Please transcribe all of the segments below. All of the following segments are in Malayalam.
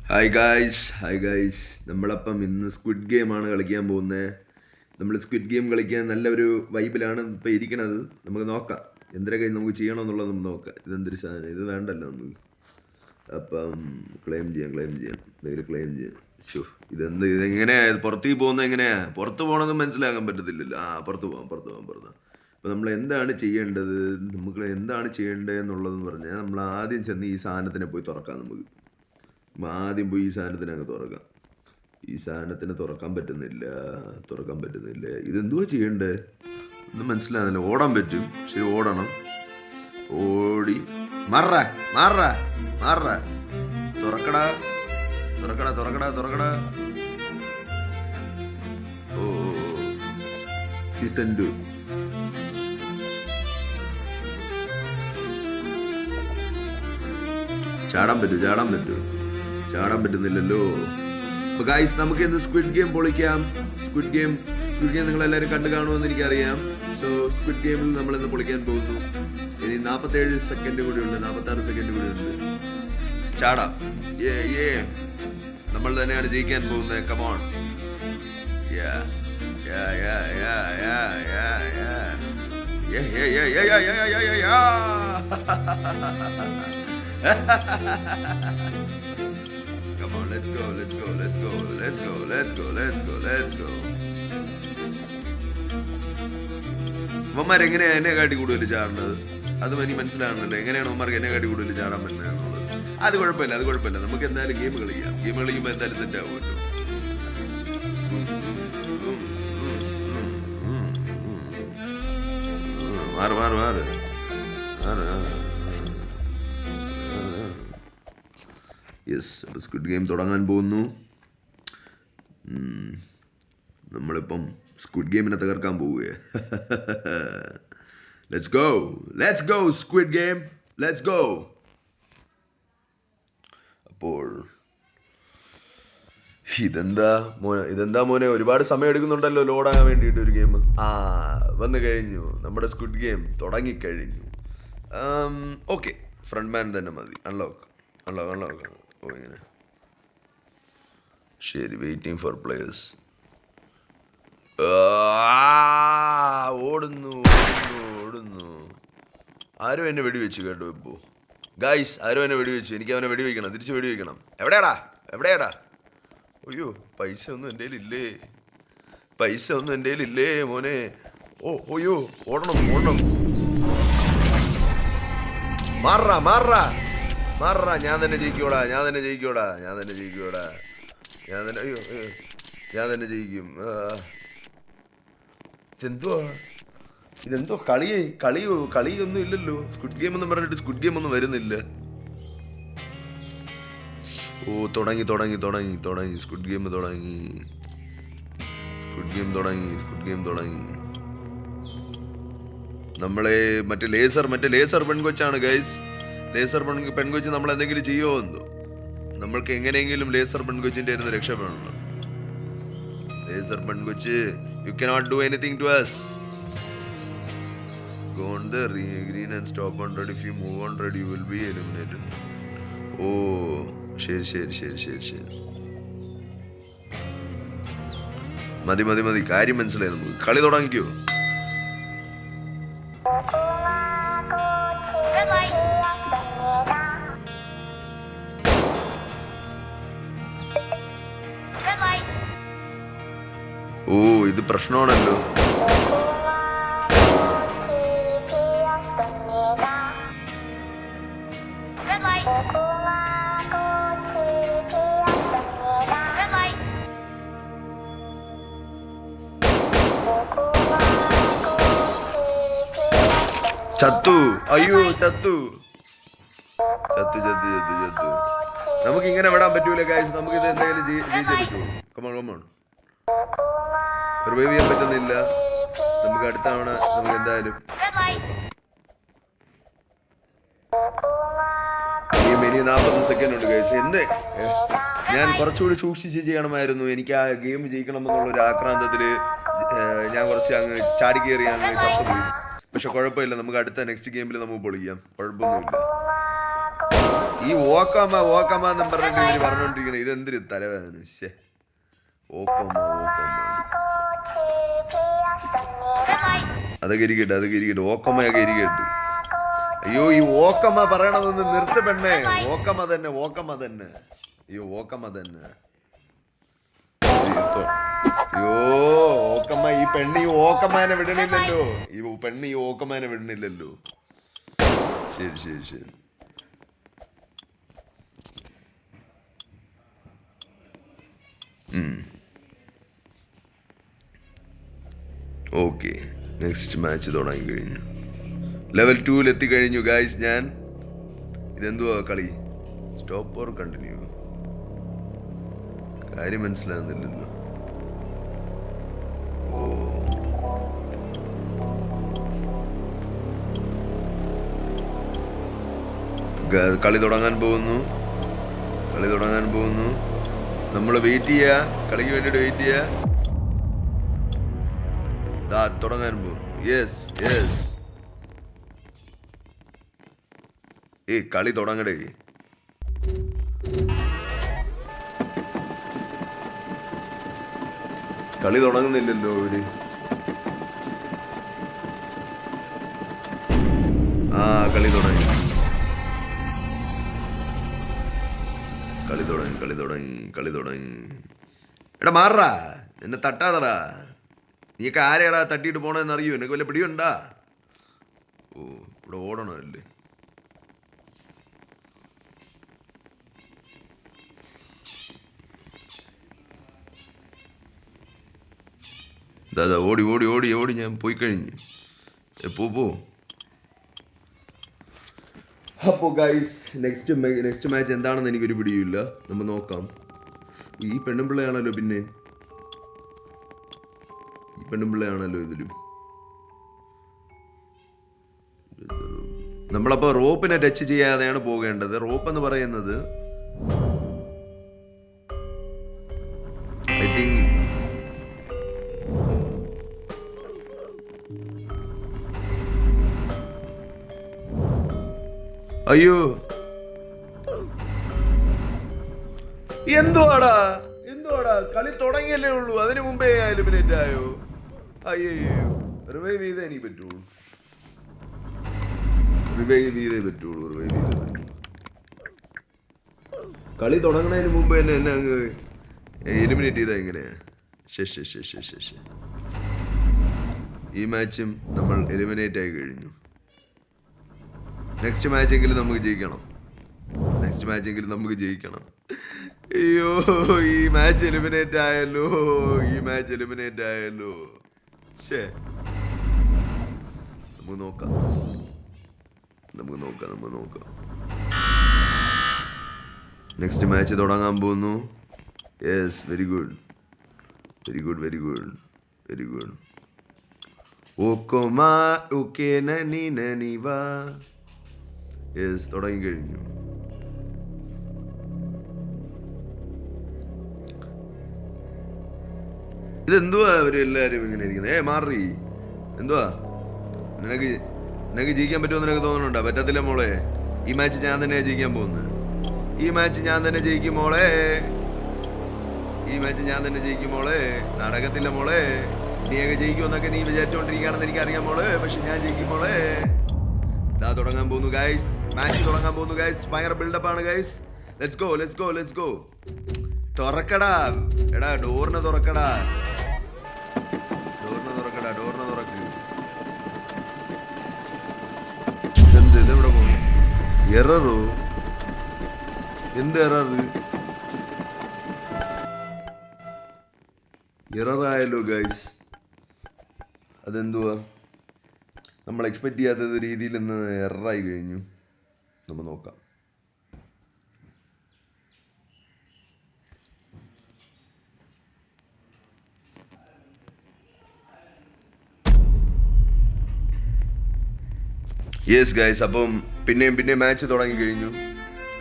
ഹായ് ഗായ്സ് നമ്മളപ്പം ഇന്ന് സ്ക്വിഡ് ഗെയിമാണ് കളിക്കാൻ പോകുന്നത്. നമ്മൾ സ്ക്വിഡ് ഗെയിം കളിക്കാൻ നല്ലൊരു വൈബിലാണ് ഇപ്പോൾ ഇരിക്കണത്. നമുക്ക് നോക്കാം എന്തൊക്കെ നമുക്ക് ചെയ്യണമെന്നുള്ളത് നമുക്ക് നോക്കാം. ഇതെന്തൊരു സാധനം, ഇത് വേണ്ടല്ലോ നമുക്ക്. അപ്പം ക്ലെയിം ചെയ്യാം ശോ, ഇതെങ്ങനെ പുറത്തേക്ക് പോകുന്നത്, എങ്ങനെയാ പുറത്ത് പോകണമെന്ന് മനസ്സിലാക്കാൻ പറ്റത്തില്ലല്ലോ. പുറത്ത് പോകാം. അപ്പോൾ നമ്മൾ എന്താണ് ചെയ്യേണ്ടത്, എന്നുള്ളതെന്ന് പറഞ്ഞാൽ നമ്മൾ ആദ്യം ചെന്ന് ഈ സാധനത്തിനെ പോയി തുറക്കാം. ആദ്യം പോയി ഈ സാധനത്തിന് അങ്ങ് തുറക്കാം. ഈ സാധനത്തിന് തുറക്കാൻ പറ്റുന്നില്ല. ഇതെന്തുവാ ചെയ്യണ്ടേ ഒന്നും മനസ്സിലാകുന്നില്ല. ഓടാൻ പറ്റും, ശരി ഓടണം. ഓടി മാറ തുറക്കടാ. ഓ സീസൺ 2 ചാടാൻ പറ്റുന്നില്ലല്ലോ. അപ്പൊ ഗൈസ്, നമുക്ക് ഇന്ന് സ്ക്വിഡ് ഗെയിം പൊളിക്കാം. സ്ക്വിഡ് ഗെയിം നിങ്ങൾ എല്ലാവരും കണ്ടു കാണുമെന്ന് എനിക്കറിയാം. സോ സ്ക്വിഡ് ഗെയിമിൽ നമ്മൾ ഇന്ന് പൊളിക്കാൻ പോകുന്നു. ഇനി 47 സെക്കൻഡ് കൂടി ഉണ്ട്, 46 സെക്കൻഡ് കൂടി ഉണ്ട്. ചാടാം. നമ്മൾ തന്നെയാണ് ജയിക്കാൻ പോകുന്നത്. Come on. Come on, let's go. ഉമ്മമാരെങ്ങനെയാ എന്നെ കാട്ടി കൂടുതൽ ചാടുന്നത്? അത് എനിക്ക് മനസ്സിലാകുന്നുണ്ട്. എങ്ങനെയാണ് ഉമ്മമാർക്ക് എന്നെ കാട്ടി കൂടുതൽ ചാടാൻ പറ്റുന്നത് എന്നുള്ളത്. അത് കുഴപ്പമില്ല. നമുക്ക് എന്തായാലും ഗെയിം കളിക്കാം. ഗെയിം കളിക്കുമ്പോൾ എന്തായാലും സെറ്റ് ആവുമല്ലോ. മാറ്. യെസ്, സ്ക്വിഡ് ഗെയിം തുടങ്ങാൻ പോകുന്നു. നമ്മളിപ്പം സ്ക്വിഡ് ഗെയിമിനെ തകർക്കാൻ പോവുകയാണ്. Let's go squid game, let's go. അപ്പോൾ ഇതെന്താ മോനെ, ഒരുപാട് സമയം എടുക്കുന്നുണ്ടല്ലോ ലോഡാകാൻ വേണ്ടിയിട്ട് ഒരു ഗെയിം. വന്നു കഴിഞ്ഞു, നമ്മുടെ സ്ക്വിഡ് ഗെയിം തുടങ്ങിക്കഴിഞ്ഞു. ഓക്കെ, ഫ്രണ്ട് മാൻ തന്നെ മതി. അൺലോക്ക്. ഓ ഇങ്ങനെ ശരി. Waiting for players. ഓടുന്നു. ആരും എന്നെ വെടിവെച്ചു കേട്ടോ. ഇപ്പോൾ ഗൈസ്, ആരും എന്നെ വെടിവെച്ചു. എനിക്ക് അവനെ വെടിവെക്കണം, തിരിച്ച് വെടിവെക്കണം. എവിടെയാടാ? അയ്യോ, പൈസ ഒന്നും എൻ്റെ കയ്യിലില്ലേ മോനെ. ഓയ്യോ, ഓടണം. മാറാ. ഞാൻ തന്നെ ജയിക്കൂടാ. ഞാൻ തന്നെ ജയിക്കും. ഇതെന്തോ കളിയൊന്നും ഇല്ലല്ലോ. സ്ക്വിഡ് ഗെയിം എന്ന് പറഞ്ഞിട്ട് സ്ക്വിഡ് ഗെയിം ഒന്നും വരുന്നില്ല. തുടങ്ങി. സ്ക്വിഡ് ഗെയിം തുടങ്ങി. നമ്മളെ മറ്റേ ലേസർ പെൺകൊച്ചാണ് ഗൈസ്. ലേസർ പെൺകൊച്ച് നമ്മൾ എന്തെങ്കിലും ചെയ്യുമോ എന്തോ. നമ്മൾക്ക് എങ്ങനെയെങ്കിലും ലേസർ പെൺകൊച്ചിന്റെ ആയിരുന്നു രക്ഷപ്പെടണം. ലേസർ പെൺകൊച്ച്, you cannot do anything to us. Go on the green and stop on red. If you move on red, you will be eliminated. ശരി. മതി. കാര്യം മനസ്സിലായി. നമുക്ക് കളി തുടങ്ങിക്കോ. ഇത് പ്രശ്നമാണല്ലോ. ചത്തു. നമുക്ക് ഇങ്ങനെ വിടാൻ പറ്റൂല ഗൈസ്. നമുക്ക് ഇത് എന്തായാലും ജയിച്ചേ പറ്റുള്ളൂ. കമോൺ. റിവൈവ് ചെയ്യാൻ പറ്റുന്നില്ല. നമുക്ക് അടുത്ത തവണ നമുക്ക് എന്തായാലും ഇനി 40 സെക്കൻഡ് ഉണ്ട് ഗൈസ്. ഞാൻ കുറച്ചുകൂടി സൂക്ഷിച്ച് ചെയ്യണമായിരുന്നു. എനിക്ക് ആ ഗെയിം ജയിക്കണമെന്നുള്ള ഒരു ആക്രാന്തത്തില് ഞാൻ കുറച്ച് അങ്ങ് ചാടി കയറി അങ്ങ് ചത്തുപോയി. പക്ഷെ കുഴപ്പമില്ല, നമുക്ക് അടുത്ത നെക്സ്റ്റ് ഗെയിമിൽ നമുക്ക് പൊളിക്കാം. കുഴപ്പമൊന്നുമില്ല. ഈ ഈ ഓക്കമ്മ എന്നും പറഞ്ഞിട്ട് ഇവര് പറഞ്ഞോണ്ടിരിക്കണേ. ഇതെന്തൊരു തലവേദന. ശേ, ഓക്കമ്മ. അതൊക്കെ ഇരിക്കട്ടെ. ഓക്കമ്മയൊക്കെ ഇരിക്കട്ടെ. അയ്യോ, ഈ ഓക്കമ്മ പറയണതൊന്ന് നിർത്ത് പെണ്ണേ. ഓക്കമ്മ തന്നെ. അയ്യോ, ഓക്കമ്മ തന്നെ. അയ്യോ, ഓക്കമ്മ. ഈ പെണ്ണ് ഈ ഓക്കമ്മേനെ വിടണില്ലല്ലോ. ശരി. ഓക്കെ, നെക്സ്റ്റ് മാച്ച് തുടങ്ങി കഴിഞ്ഞു. ലെവൽ 2 എത്തിക്കഴിഞ്ഞു ഗായ്സ്. ഞാൻ ഇതെന്തുവാ കളി? Stop or continue? കാര്യം മനസ്സിലാകുന്നില്ലല്ലോ. കളി തുടങ്ങാൻ പോകുന്നു. നമ്മൾ വെയിറ്റ് ചെയ്യുക. കളിക്ക് വേണ്ടിയിട്ട് വെയിറ്റ് ചെയ്യുക. തുടങ്ങാൻ പോകുന്നു. യെസ്. കളി തുടങ്ങടേ. കളി തുടങ്ങുന്നില്ലല്ലോ ഇവര്. കളി തുടങ്ങി. എടാ മാറാ, എന്നെ തട്ടാതടാ. നീയൊക്കെ ആരെയാടാ തട്ടിയിട്ട് പോണെന്ന് അറിയൂ? എനിക്ക് വല്ല പിടിയുണ്ടാ? ഇവിടെ ഓടണമല്ലേ. ഓടി ഞാൻ പോയി കഴിഞ്ഞു. പോ. അപ്പോൾ ഗൈസ്, നെക്സ്റ്റ് മാച്ച് എന്താണെന്ന് എനിക്കൊരു പിടിയുമില്ല. നമ്മൾ നോക്കാം. ഈ പെണ്ണുമ്പിള്ളയാണല്ലോ ഇതിലും. നമ്മളപ്പോൾ റോപ്പിനെ ടച്ച് ചെയ്യാതെയാണ് പോകേണ്ടത്. റോപ്പ് എന്ന് പറയുന്നത് ഐ തിങ്ക് അയ്യോ, എന്തുവാടാ കളി തുടങ്ങിയല്ലേ ഉള്ളൂ. അതിനു മുമ്പേ എലിമിനേറ്റ് ആയോ? അയ്യോ, റിവൈവ് ചെയ്തേ എനിക്ക് പറ്റുള്ളൂ. കളി തുടങ്ങുന്നതിന് മുമ്പ് തന്നെ എന്നെ അങ്ങ് എലിമിനേറ്റ് ചെയ്താ എങ്ങനെയാ? ശേ. ഈ മാച്ചും നമ്മൾ എലിമിനേറ്റ് ആയി കഴിഞ്ഞു. നെക്സ്റ്റ് മാച്ചെങ്കിലും നമുക്ക് ജയിക്കണം. അയ്യോ, ഈ മാച്ച് എലിമിനേറ്റ് ആയല്ലോ. ശേ, നമുക്ക് നോക്കാം. നെക്സ്റ്റ് മാച്ച് തുടങ്ങാൻ പോകുന്നു. Yes, very good. ഓക്കോമാ ഓക്കേ നനി വാ. യെസ്, തുടങ്ങി കഴിഞ്ഞു. ഇതെന്തുവാ അവരെല്ലാരും ഇങ്ങനെ ഇരിക്കുന്നത്? മാറി. എന്തുവാ നിനക്ക് ജയിക്കാൻ പറ്റുമെന്ന് നിനക്ക് തോന്നുന്നുണ്ടോ? പറ്റത്തില്ല മോളെ. ഈ മാച്ച് ഞാൻ തന്നെ ജയിക്കാൻ പോകുന്നത്. നടക്കത്തില്ല മോളെ. നീയൊക്കെ ജയിക്കുമെന്നൊക്കെ നീ വിചാരിച്ചുകൊണ്ടിരിക്കുകയാണെന്ന് എനിക്കറിയാം മോളെ. പക്ഷെ ഞാൻ ജയിക്കും മോളെ. തുടങ്ങാൻ പോകുന്നു ഗൈസ്. മാച്ച് തുടങ്ങാൻ പോകുന്നു ഗൈസ്. ഭയങ്കര ബിൽഡപ്പ് ആണ് ഗൈസ്. Let's go. തുറക്കടാ. എടാ, ഡോറിനെ തുറക്കടാ. ഇതെവിടെ പോകുന്നു? എററോ? എന്ത് എററായല്ലോ ഗൈസ്. അതെന്തുവാ? നമ്മൾ എക്സ്പെക്ട് ചെയ്യാത്ത രീതിയിൽ നിന്ന് എററായി കഴിഞ്ഞു. നമ്മൾ നോക്കാം. യെസ് ഗൈസ്, അപ്പം പിന്നെയും മാച്ച് തുടങ്ങി കഴിഞ്ഞു.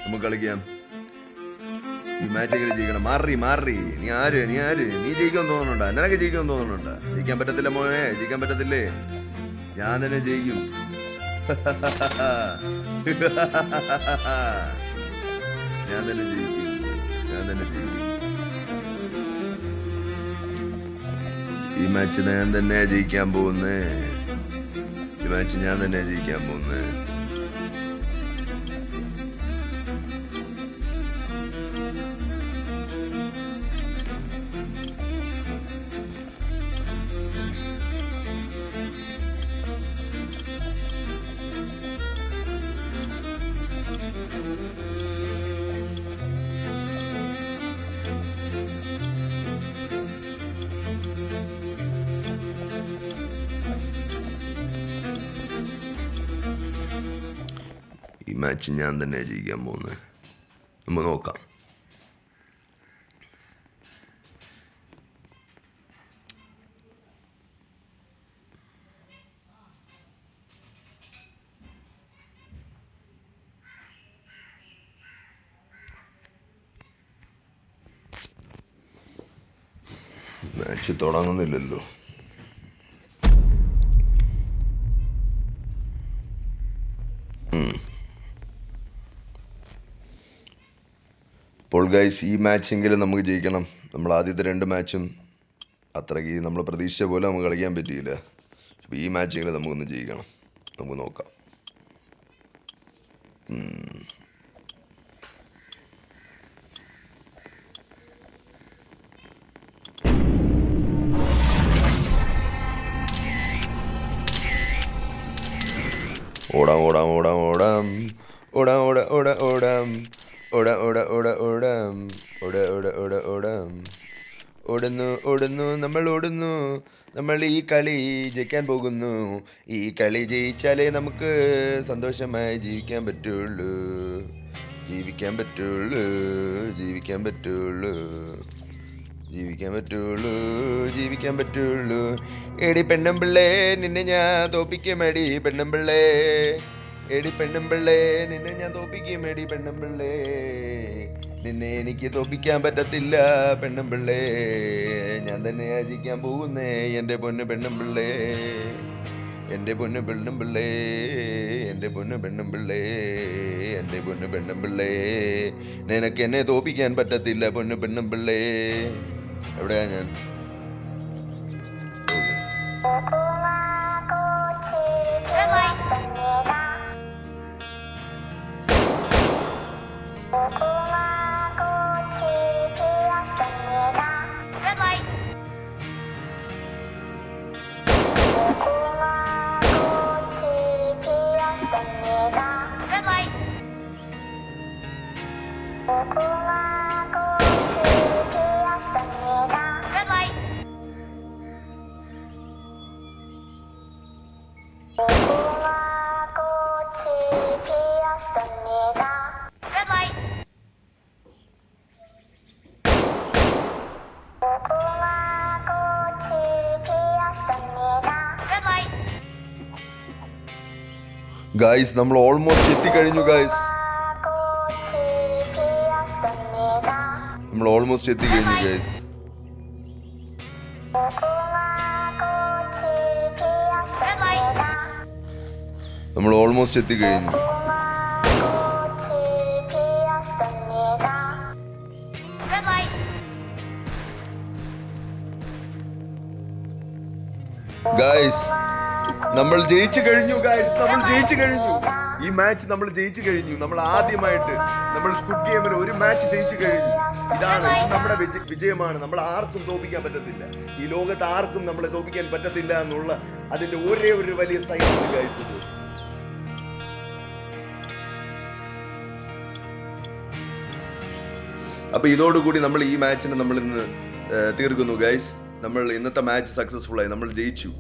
നമുക്ക് കളിക്കാം. ഈ മാച്ച് എങ്ങനെ ജയിക്കണം? മാറി. നീ ആര്? നീ ജയിക്കാൻ തോന്നുന്നുണ്ടാ? നിനക്ക് ജയിക്കാൻ തോന്നുന്നുണ്ടാ? ജയിക്കാൻ പറ്റത്തില്ല മോനെ. ജയിക്കാൻ പറ്റത്തില്ലേ? ഞാൻ തന്നെ ജയിക്കും. ഞാൻ തന്നെ ജയിക്കും. ഈ മാച്ച് ഞാൻ തന്നെ ജയിക്കാൻ പോകുന്നേ. ഈ മാച്ച് ഞാൻ തന്നെ ജയിക്കാൻ പോകുന്നേ. ഈ മാച്ച് ഞാൻ തന്നെ ജയിക്കാൻ പോകുന്നത്. നമുക്ക് നോക്കാം. മാച്ച് തുടങ്ങുന്നില്ലല്ലോ. അപ്പോൾ ഗൈസ്, ഈ മാച്ചെങ്കിലും നമുക്ക് ജയിക്കണം. നമ്മൾ ആദ്യത്തെ 2 മാച്ചും അത്രയ്ക്ക് നമ്മൾ പ്രതീക്ഷിച്ച പോലെ നമുക്ക് കളിക്കാൻ പറ്റിയില്ല. അപ്പോൾ ഈ മാച്ചെങ്കിലും നമുക്കൊന്ന് ജയിക്കണം. നമുക്ക് നോക്കാം. ഓടാം ഓടാം ഓടാം ഓടാം ഓടാം ഓടാ ഓടാ ഓടാം ഓടാ ഓടാ ഓടാ ഓടാം ഓടാ ഓടാ ഓടാ ഓടാം. ഓടുന്നു ഓടുന്നു നമ്മൾ ഓടുന്നു. നമ്മൾ ഈ കളി ജയിക്കാൻ പോകുന്നു. ഈ കളി ജയിച്ചാലേ നമുക്ക് സന്തോഷമായി ജീവിക്കാൻ പറ്റുള്ളൂ. ജീവിക്കാൻ പറ്റുള്ളൂ. ജീവിക്കാൻ പറ്റുള്ളൂ. ജീവിക്കാൻ പറ്റുള്ളൂ. ജീവിക്കാൻ പറ്റുള്ളൂ. എടി പെണ്ണമ്പിള്ളേ, നിന്നെ ഞാൻ തോപ്പിക്കും. എടി പെണ്ണമ്പിള്ളേ, എടി പെണ്ണമ്പിള്ളേ, നിന്നെ ഞാൻ തോപ്പിക്കും. എടി പെണ്ണമ്പിള്ളേ, നിന്നെ എനിക്ക് തോപ്പിക്കാൻ പറ്റത്തില്ല പെണ്ണമ്പിള്ളേ. ഞാൻ തന്നെ യാചിക്കാൻ പോകുന്നേ എൻ്റെ പൊന്ന് പെണ്ണമ്പിള്ളേ. എൻ്റെ പൊന്ന് പെണ്ണമ്പിള്ളേ, എൻ്റെ പൊന്ന് പെണ്ണമ്പിള്ളേ, എൻ്റെ പൊന്ന് പെണ്ണമ്പിള്ളേ, നിനക്ക് എന്നെ തോപ്പിക്കാൻ പറ്റത്തില്ല പൊന്ന് പെണ്ണമ്പിള്ളേ. എവിടെയാ ഞാൻ? ഗായ്സ്, നമ്മൾ ഓൾമോസ്റ്റ് എത്തിക്കഴിഞ്ഞു ഗായ്സ്. നമ്മൾ ഓൾമോസ്റ്റ് എത്തിക്കഴിഞ്ഞു ഗായ്സ്. നമ്മൾ ഓൾമോസ്റ്റ് എത്തിക്കഴിഞ്ഞു. ഗായ്സ്, നമ്മൾ ജയിച്ചു കഴിഞ്ഞു ഗായ്സ്. നമ്മൾ ജയിച്ചു കഴിഞ്ഞു. ഈ മാച്ച് നമ്മൾ ജയിച്ചു കഴിഞ്ഞു. നമ്മൾ ആദ്യമായിട്ട് നമ്മൾ സ്ക്വിഡ് ഗെയിമിൽ ഒരു മാച്ച് ജയിച്ചു കഴിഞ്ഞു. ഇതാണ് നമ്മുടെ വിജയമാണ്. നമ്മൾ ആർക്കും തോപ്പിക്കാൻ പറ്റത്തില്ല. ഈ ലോകത്ത് ആർക്കും നമ്മളെ തോപ്പിക്കാൻ പറ്റത്തില്ല എന്നുള്ള അതിന്റെ ഒരേ ഒരു വലിയ സൈനാണ് ഗായ്സ് ഇത്. അപ്പൊ ഇതോടുകൂടി നമ്മൾ ഈ മാച്ചിനെ നമ്മൾ ഇന്ന് തീർക്കുന്നു ഗൈസ്. നമ്മൾ ഇന്നത്തെ മാച്ച് സക്സസ്ഫുൾ ആയി. നമ്മൾ ജയിച്ചു.